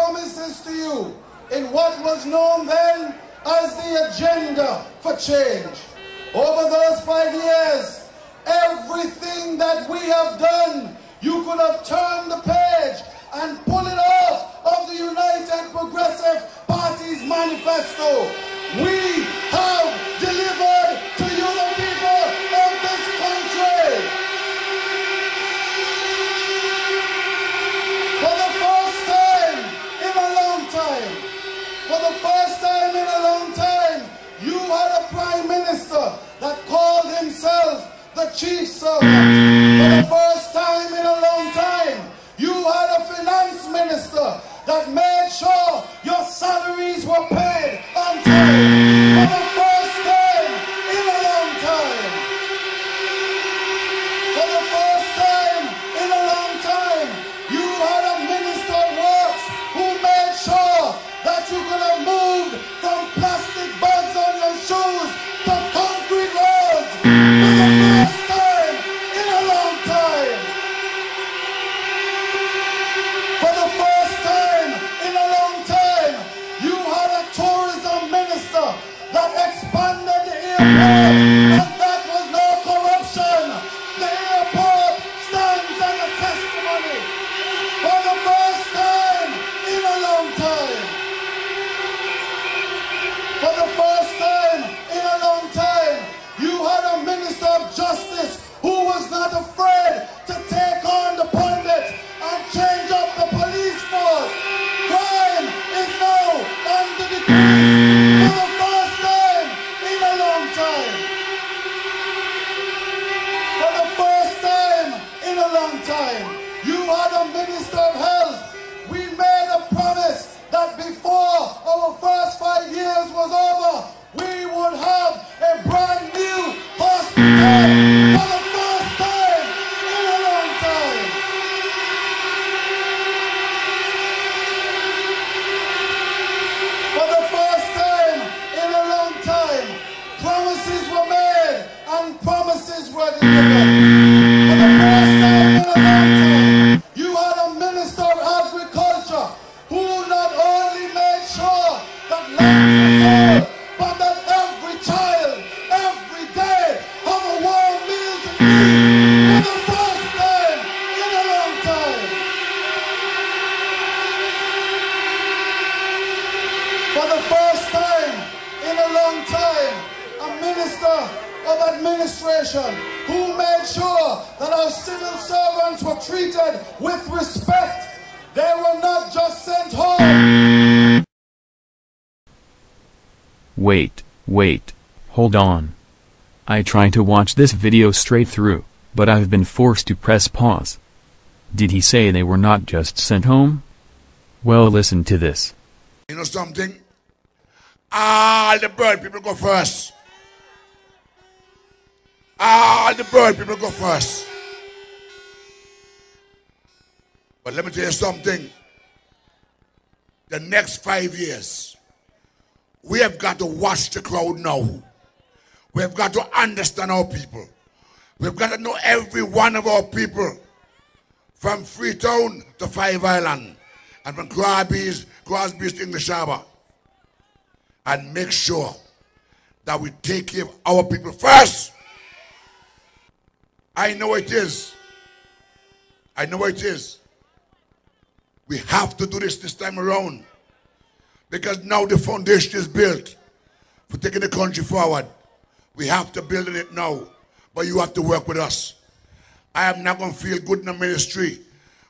promises to you in what was known then as the Agenda for Change. Over those 5 years, everything that we have done, you could have turned the page and pull it off of the United Progressive Party's manifesto. We have delivered to you, the people of this country. For the first time in a long time, for the first time in a long time, you had a Prime Minister that called himself the chief servant. For the first time in a long time, you had a finance minister that made sure your salaries were paid on time. For the first time in a long time. For the first time in a long time, you had a minister of works who made sure that you could have moved from plastic bags on your shoes to concrete roads. For the first time in a long time. For the first time in a long time, you had a tourism minister that expanded the airport, and that was no corruption. The airport stands as a testimony. For the first time in a long time. For the first time in a long time, you had a minister of justice who was not afraid to take on the pundit and change up the police force. Crime is now under decrease for the first time in a long time. For the first time in a long time, you had a minister of health. We made a promise that before our first 5 years was over, we would have a brand new hospital for the first time in a long time. For the first time in a long time, promises were made and promises were delivered. For the first time in a long time, you had a minister of agriculture who not only made sure that land was sold, but that every child, every day, have a warm meal to eat. For the first time in a long time. For the first time in a long time, a minister of administration who made sure that our civil servants were treated with respect. They were not just sent home. Wait, hold on. I tried to watch this video straight through, but I've been forced to press pause. Did he say they were not just sent home? Well, listen to this. You know something? All the bird people go first. All the bird people go first. But let me tell you something. The next 5 years, we have got to watch the crowd now. We have got to understand our people. We've got to know every one of our people. From Freetown to Five Island. And from Crosby's to English Harbour. And make sure that we take care of our people first. I know it is. I know it is. We have to do this time around. Because now the foundation is built for taking the country forward. We have to build it now. But you have to work with us. I am not going to feel good in the ministry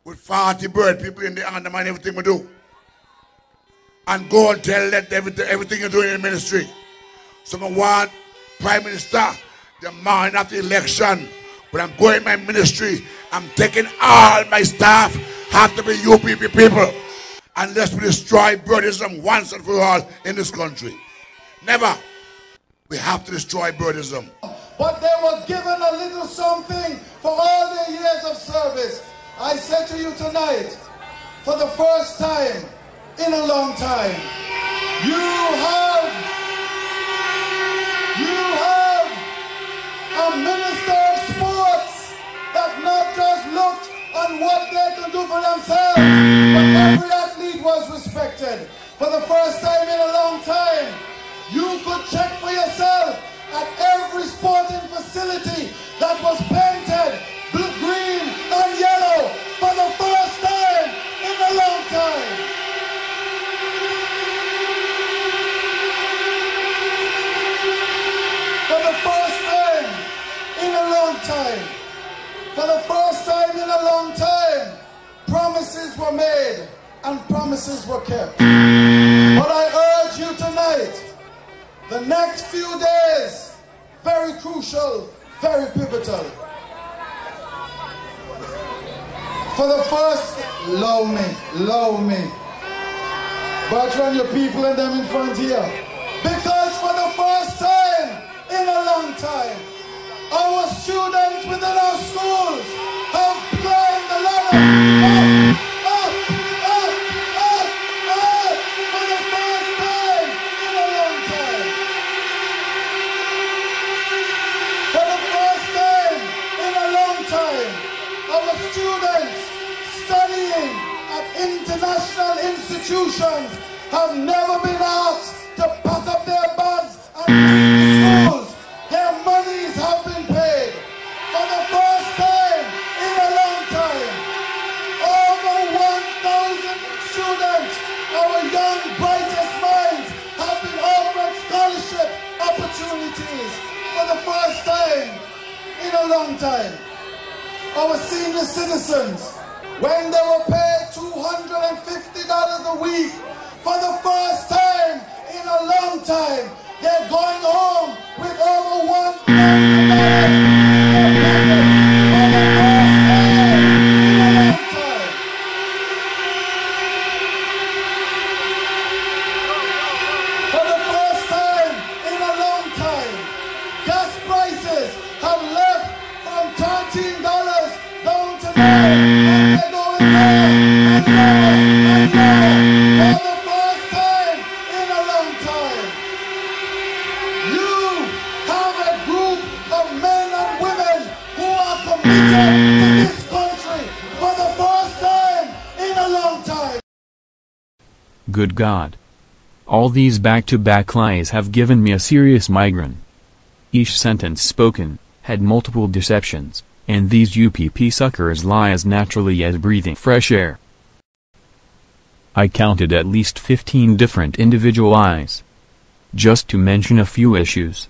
with 40 bird people in the undermine everything we do. And go and tell them everything you're doing in the ministry. So I want Prime Minister, the morning of the election, when I'm going in my ministry, I'm taking all my staff, have to be UPP people. Unless we destroy birdism once and for all in this country. Never. We have to destroy birdism. But they were given a little something for all their years of service. I said to you tonight, for the first time in a long time, you have a minister of sports that not just looked on what they can do for themselves, but every athlete was responsible. respected. For the first time in a long time, you could check for yourself at every sporting facility that was painted blue, green and yellow for the first time in a long time. For the first time in a long time. For the first time in a long time, promises were made and promises were kept. But I urge you tonight, the next few days, very crucial, very pivotal. For the first, low me. Bertrand, your people and them in front here. Because for the first time in a long time, our students within our schools have climbed the ladder up, for the first time in a long time. For the first time in a long time, our students studying at international institutions have never been asked to pack up their bags and leave the schools. Their monies have been paid. For the first time in a long time, over 1,000 students, our young, brightest minds, have been offered scholarship opportunities for the first time in a long time. Our senior citizens, when they were paid $250 a week, for the first time in a long time, they're going home with over $1,000 in their pocket for the first time in a long time. For the first time in a long time, gas prices have left from $13 down to $9, and they're going lower and lower and lower. For the first time in a long time, you have a group of men and women who are committed to this country for the first time in a long time. Good God. All these back-to-back lies have given me a serious migraine. Each sentence spoken had multiple deceptions, and these UPP suckers lie as naturally as breathing fresh air. I counted at least 15 different individual lies. Just to mention a few issues.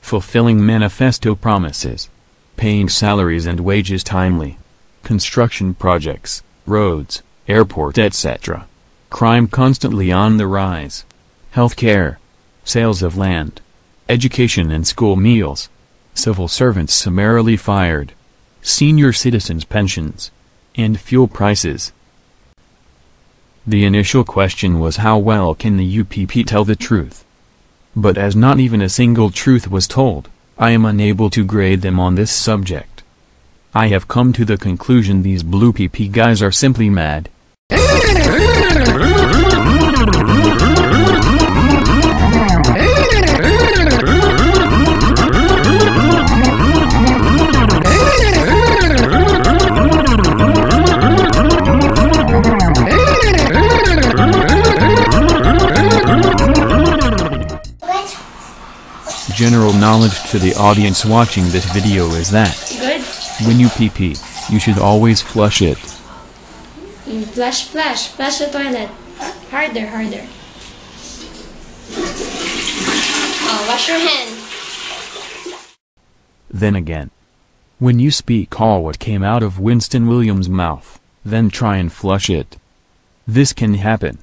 Fulfilling manifesto promises. Paying salaries and wages timely. Construction projects, roads, airport etc. Crime constantly on the rise. Healthcare. Sales of land. Education and school meals. Civil servants summarily fired. Senior citizens' pensions. And fuel prices. The initial question was how well can the UPP tell the truth? But as not even a single truth was told, I am unable to grade them on this subject. I have come to the conclusion these blue PP guys are simply mad. General knowledge to the audience watching this video is that when you pee, you should always flush it. Flush the toilet. Harder. Oh, wash your hands. Then again, when you speak, call what came out of Winston Williams' mouth, then try and flush it. This can happen.